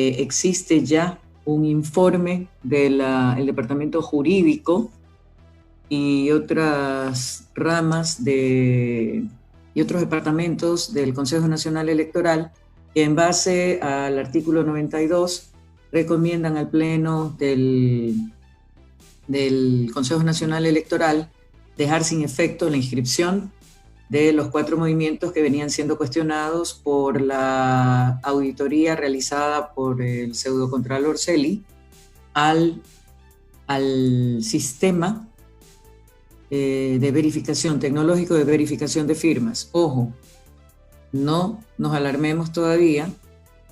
existe ya un informe del Departamento Jurídico y otras ramas y otros departamentos del Consejo Nacional Electoral que en base al artículo 92 recomiendan al Pleno del Consejo Nacional Electoral dejar sin efecto la inscripción de los 4 movimientos que venían siendo cuestionados por la auditoría realizada por el pseudocontralor Celi al sistema de verificación, tecnológico de verificación de firmas. Ojo, no nos alarmemos todavía,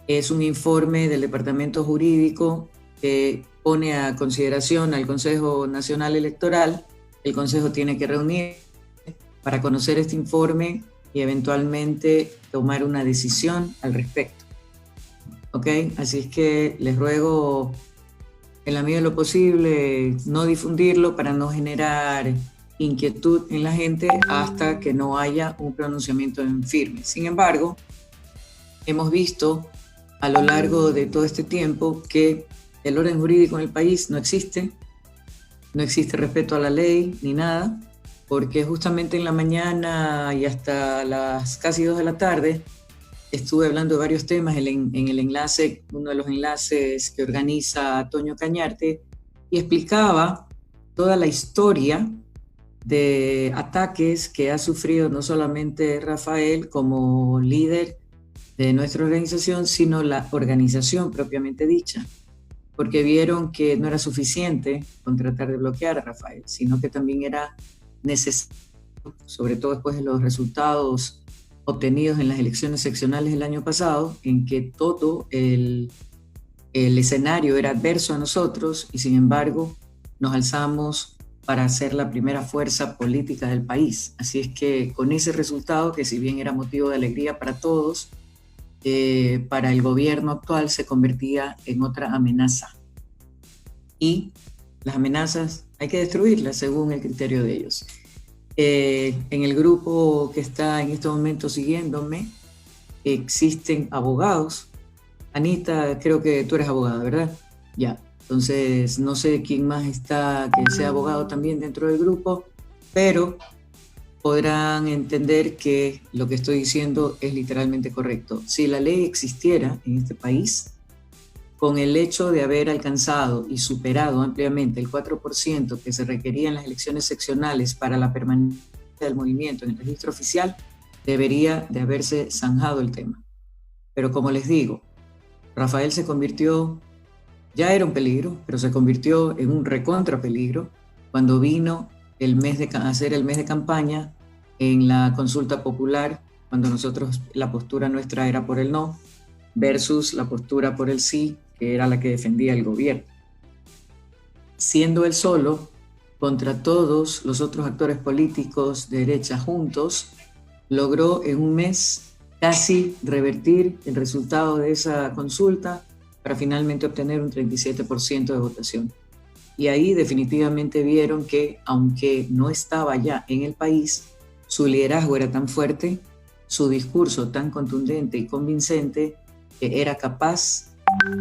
es un informe del Departamento Jurídico que pone a consideración al Consejo Nacional Electoral. El Consejo tiene que reunir para conocer este informe y eventualmente tomar una decisión al respecto. ¿Ok? Así es que les ruego, en la medida de lo posible, no difundirlo para no generar inquietud en la gente hasta que no haya un pronunciamiento en firme. Sin embargo, hemos visto a lo largo de todo este tiempo que el orden jurídico en el país no existe respeto a la ley ni nada, porque justamente en la mañana y hasta las casi 2 de la tarde estuve hablando de varios temas en el enlace, uno de los enlaces que organiza Toño Cañarte, y explicaba toda la historia de ataques que ha sufrido no solamente Rafael como líder de nuestra organización, sino la organización propiamente dicha, porque vieron que no era suficiente con tratar de bloquear a Rafael, sino que también era necesario, sobre todo después de los resultados obtenidos en las elecciones seccionales del año pasado, en que todo el escenario era adverso a nosotros y sin embargo nos alzamos para ser la primera fuerza política del país. Así es que con ese resultado, que si bien era motivo de alegría para todos, para el gobierno actual se convertía en otra amenaza. Y las amenazas hay que destruirlas según el criterio de ellos. En el grupo que está en este momento siguiéndome, existen abogados. Anita, creo que tú eres abogada, ¿verdad? Ya. Entonces, no sé quién más está que sea abogado también dentro del grupo, pero podrán entender que lo que estoy diciendo es literalmente correcto. Si la ley existiera en este país, con el hecho de haber alcanzado y superado ampliamente el 4% que se requería en las elecciones seccionales para la permanencia del movimiento en el registro oficial, debería de haberse zanjado el tema. Pero como les digo, Rafael se convirtió, ya era un peligro, pero se convirtió en un recontra peligro cuando vino hacer el mes de campaña en la consulta popular, cuando nosotros, la postura nuestra era por el no, versus la postura por el sí, que era la que defendía el gobierno. Siendo él solo, contra todos los otros actores políticos de derecha juntos, logró en un mes casi revertir el resultado de esa consulta para finalmente obtener un 37% de votación. Y ahí definitivamente vieron que, aunque no estaba ya en el país, su liderazgo era tan fuerte, su discurso tan contundente y convincente, que era capaz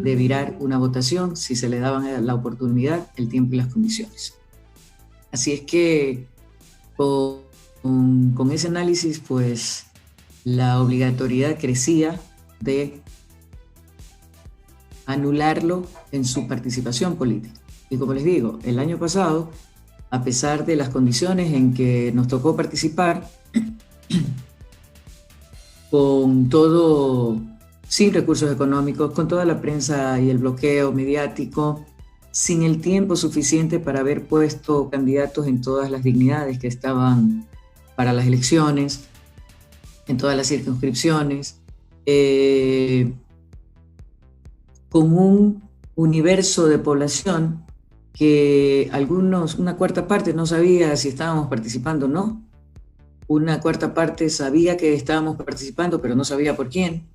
de virar una votación si se le daban la oportunidad, el tiempo y las condiciones. Así es que con ese análisis, pues la obligatoriedad crecía de anularlo en su participación política. Y como les digo, el año pasado, a pesar de las condiciones en que nos tocó participar, con todo, sin recursos económicos, con toda la prensa y el bloqueo mediático, sin el tiempo suficiente para haber puesto candidatos en todas las dignidades que estaban para las elecciones, en todas las circunscripciones, con un universo de población que una cuarta parte no sabía si estábamos participando o no, una cuarta parte sabía que estábamos participando pero no sabía por quién,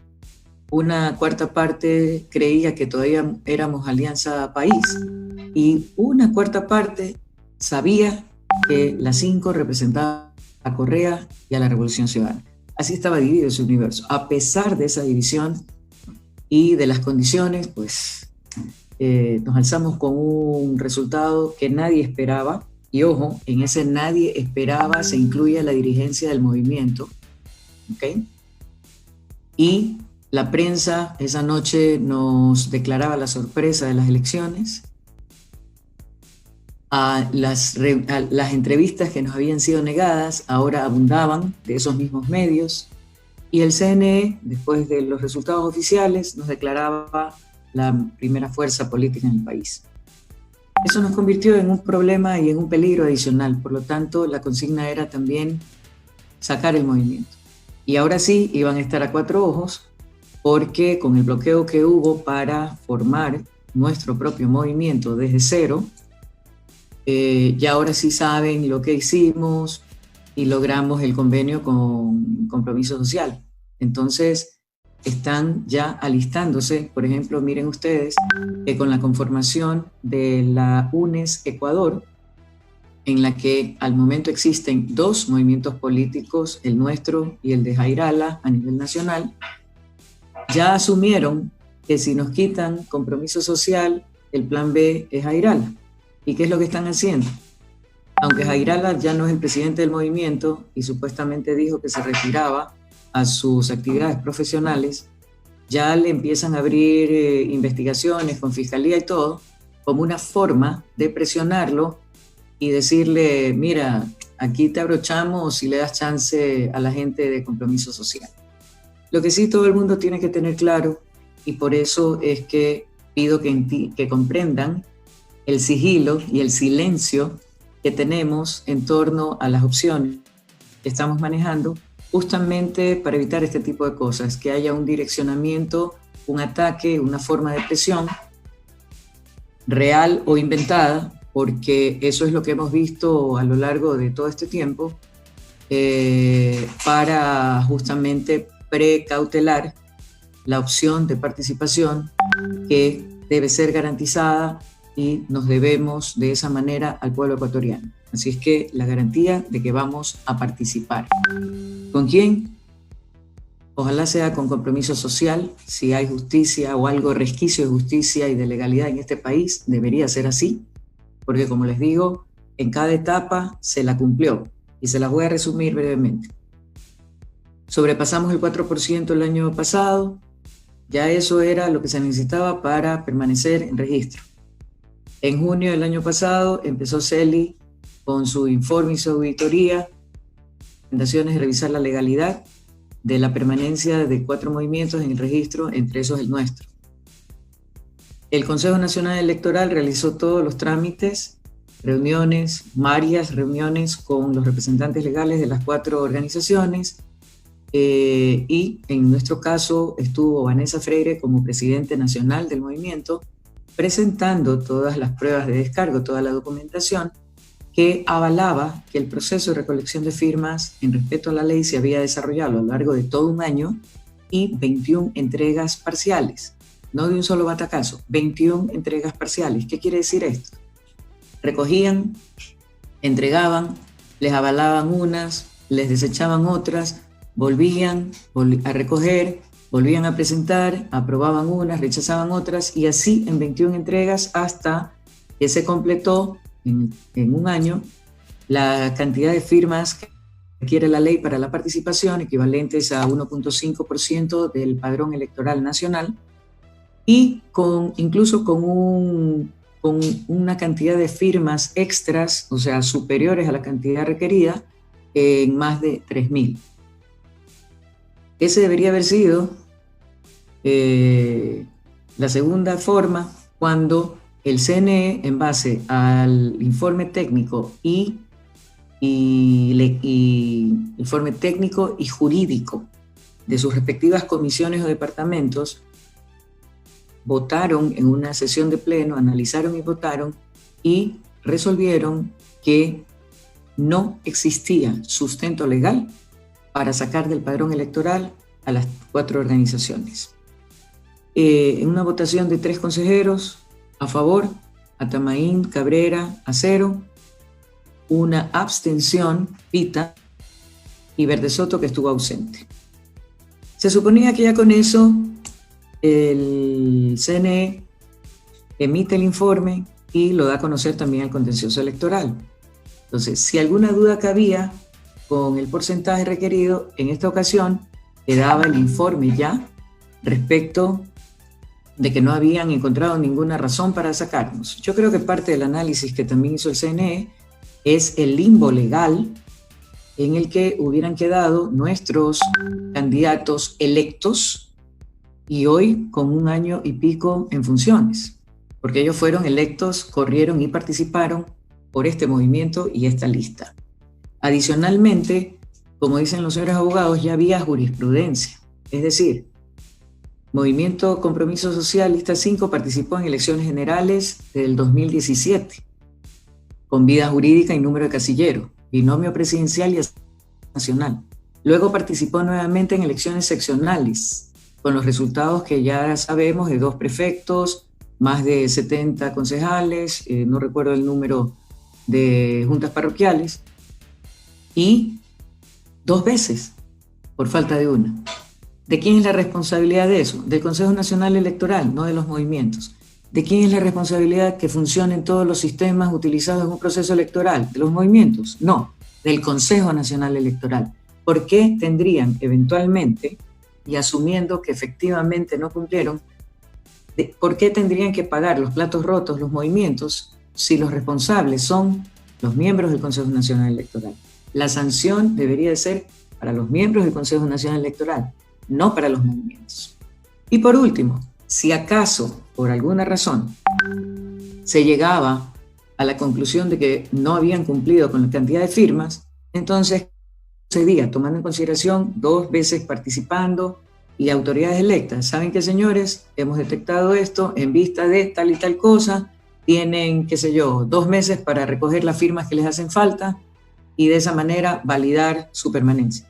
una cuarta parte creía que todavía éramos Alianza País y una cuarta parte sabía que las 5 representaban a Correa y a la Revolución Ciudadana. Así estaba dividido ese universo. A pesar de esa división, y de las condiciones, pues nos alzamos con un resultado que nadie esperaba. Y ojo, en ese nadie esperaba se incluye la dirigencia del movimiento, ¿ok? Y la prensa esa noche nos declaraba la sorpresa de las elecciones. A las entrevistas que nos habían sido negadas ahora abundaban de esos mismos medios. Y el CNE, después de los resultados oficiales, nos declaraba la primera fuerza política en el país. Eso nos convirtió en un problema y en un peligro adicional. Por lo tanto, la consigna era también sacar el movimiento. Y ahora sí, iban a estar a cuatro ojos, porque con el bloqueo que hubo para formar nuestro propio movimiento desde cero, ya ahora sí saben lo que hicimos y logramos el convenio con Compromiso Social. Entonces, están ya alistándose. Por ejemplo, miren ustedes que con la conformación de la UNES Ecuador, en la que al momento existen dos movimientos políticos, el nuestro y el de Jairala a nivel nacional, ya asumieron que si nos quitan Compromiso Social, el plan B es Jairala. ¿Y qué es lo que están haciendo? Aunque Jairala ya no es el presidente del movimiento y supuestamente dijo que se retiraba a sus actividades profesionales, ya le empiezan a abrir investigaciones con fiscalía y todo, como una forma de presionarlo y decirle, mira, aquí te abrochamos y le das chance a la gente de Compromiso Social. Lo que sí todo el mundo tiene que tener claro, y por eso es que pido que comprendan el sigilo y el silencio que tenemos en torno a las opciones que estamos manejando, justamente para evitar este tipo de cosas, que haya un direccionamiento, un ataque, una forma de presión real o inventada, porque eso es lo que hemos visto a lo largo de todo este tiempo, para justamente precautelar la opción de participación que debe ser garantizada y nos debemos de esa manera al pueblo ecuatoriano. Así es que la garantía de que vamos a participar. ¿Con quién? Ojalá sea con Compromiso Social. Si hay justicia o algo resquicio de justicia y de legalidad en este país, debería ser así, porque como les digo, en cada etapa se la cumplió y se las voy a resumir brevemente. Sobrepasamos el 4% el año pasado, ya eso era lo que se necesitaba para permanecer en registro. En junio del año pasado empezó CELI con su informe y su auditoría, recomendaciones de revisar la legalidad de la permanencia de 4 movimientos en el registro, entre esos el nuestro. El Consejo Nacional Electoral realizó todos los trámites, reuniones, varias reuniones con los representantes legales de las 4 organizaciones, y en nuestro caso estuvo Vanessa Freire como presidente nacional del movimiento, presentando todas las pruebas de descargo, toda la documentación que avalaba que el proceso de recolección de firmas en respeto a la ley se había desarrollado a lo largo de todo un año y 21 entregas parciales, no de un solo batacazo, 21 entregas parciales. ¿Qué quiere decir esto? Recogían, entregaban, les avalaban unas, les desechaban otras, volvían a recoger, volvían a presentar, aprobaban unas, rechazaban otras, y así en 21 entregas hasta que se completó en un año la cantidad de firmas que requiere la ley para la participación, equivalentes a 1.5% del padrón electoral nacional, y incluso con una cantidad de firmas extras, o sea, superiores a la cantidad requerida, en más de 3.000. Ese debería haber sido la segunda forma, cuando el CNE, en base al informe técnico y informe técnico y jurídico de sus respectivas comisiones o departamentos, votaron en una sesión de pleno, analizaron y votaron y resolvieron que no existía sustento legal para sacar del padrón electoral a las 4 organizaciones. En una votación de 3 consejeros a favor, Atamaín, Cabrera, a 0, una abstención, Pita, y Verde Soto, que estuvo ausente. Se suponía que ya con eso el CNE emite el informe y lo da a conocer también al contencioso electoral. Entonces, si alguna duda cabía con el porcentaje requerido, en esta ocasión quedaba el informe ya respecto de que no habían encontrado ninguna razón para sacarnos. Yo creo que parte del análisis que también hizo el CNE es el limbo legal en el que hubieran quedado nuestros candidatos electos y hoy con 1 año y pico en funciones, porque ellos fueron electos, corrieron y participaron por este movimiento y esta lista. Adicionalmente, como dicen los señores abogados, ya había jurisprudencia, es decir, Movimiento Compromiso Social, lista 5, participó en elecciones generales del 2017, con vida jurídica y número de casillero, binomio presidencial y nacional. Luego participó nuevamente en elecciones seccionales, con los resultados que ya sabemos de 2 prefectos, más de 70 concejales, no recuerdo el número de juntas parroquiales, y 2 veces, por falta de una. ¿De quién es la responsabilidad de eso? Del Consejo Nacional Electoral, no de los movimientos. ¿De quién es la responsabilidad que funcionen todos los sistemas utilizados en un proceso electoral? ¿De los movimientos? No, del Consejo Nacional Electoral. ¿Por qué tendrían eventualmente, y asumiendo que efectivamente no cumplieron, por qué tendrían que pagar los platos rotos los movimientos si los responsables son los miembros del Consejo Nacional Electoral? La sanción debería de ser para los miembros del Consejo Nacional Electoral, no para los movimientos. Y por último, si acaso, por alguna razón, se llegaba a la conclusión de que no habían cumplido con la cantidad de firmas, entonces procedía, tomando en consideración 2 veces participando y autoridades electas. ¿Saben qué, señores? Hemos detectado esto en vista de tal y tal cosa, tienen, qué sé yo, 2 meses para recoger las firmas que les hacen falta y de esa manera validar su permanencia.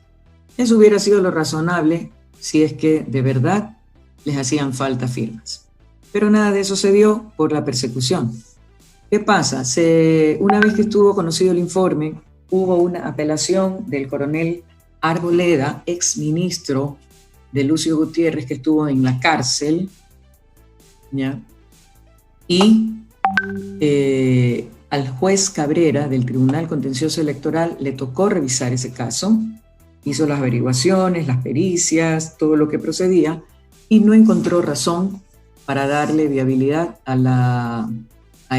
Eso hubiera sido lo razonable si es que de verdad les hacían falta firmas. Pero nada de eso se dio por la persecución. ¿Qué pasa? Una vez que estuvo conocido el informe, hubo una apelación del coronel Arboleda, exministro de Lucio Gutiérrez, que estuvo en la cárcel, ¿ya? Y al juez Cabrera del Tribunal Contencioso Electoral le tocó revisar ese caso, hizo las averiguaciones, las pericias, todo lo que procedía, y no encontró razón para darle viabilidad a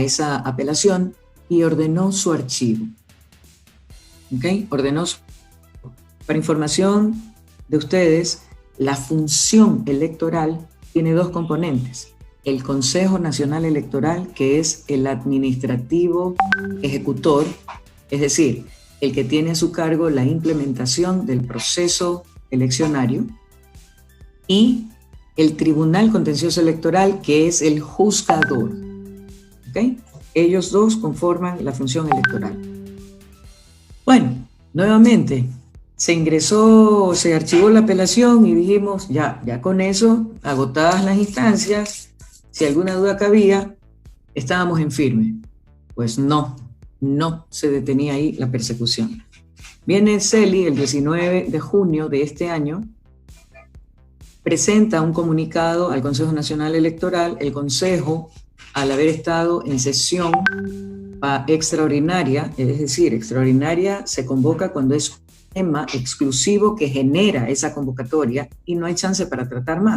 esa apelación y ordenó su archivo. ¿Okay? Para información de ustedes, la función electoral tiene 2 componentes. El Consejo Nacional Electoral, que es el administrativo ejecutor, es decir, el que tiene a su cargo la implementación del proceso eleccionario, y el Tribunal Contencioso Electoral, que es el juzgador. ¿Okay? Ellos 2 conforman la función electoral. Bueno, nuevamente, se archivó la apelación y dijimos, ya con eso, agotadas las instancias, si alguna duda cabía, estábamos en firme. Pues no se detenía ahí la persecución. Viene el CELI el 19 de junio de este año, presenta un comunicado al Consejo Nacional Electoral. El Consejo, al haber estado en sesión extraordinaria, es decir, extraordinaria se convoca cuando es un tema exclusivo que genera esa convocatoria y no hay chance para tratar más.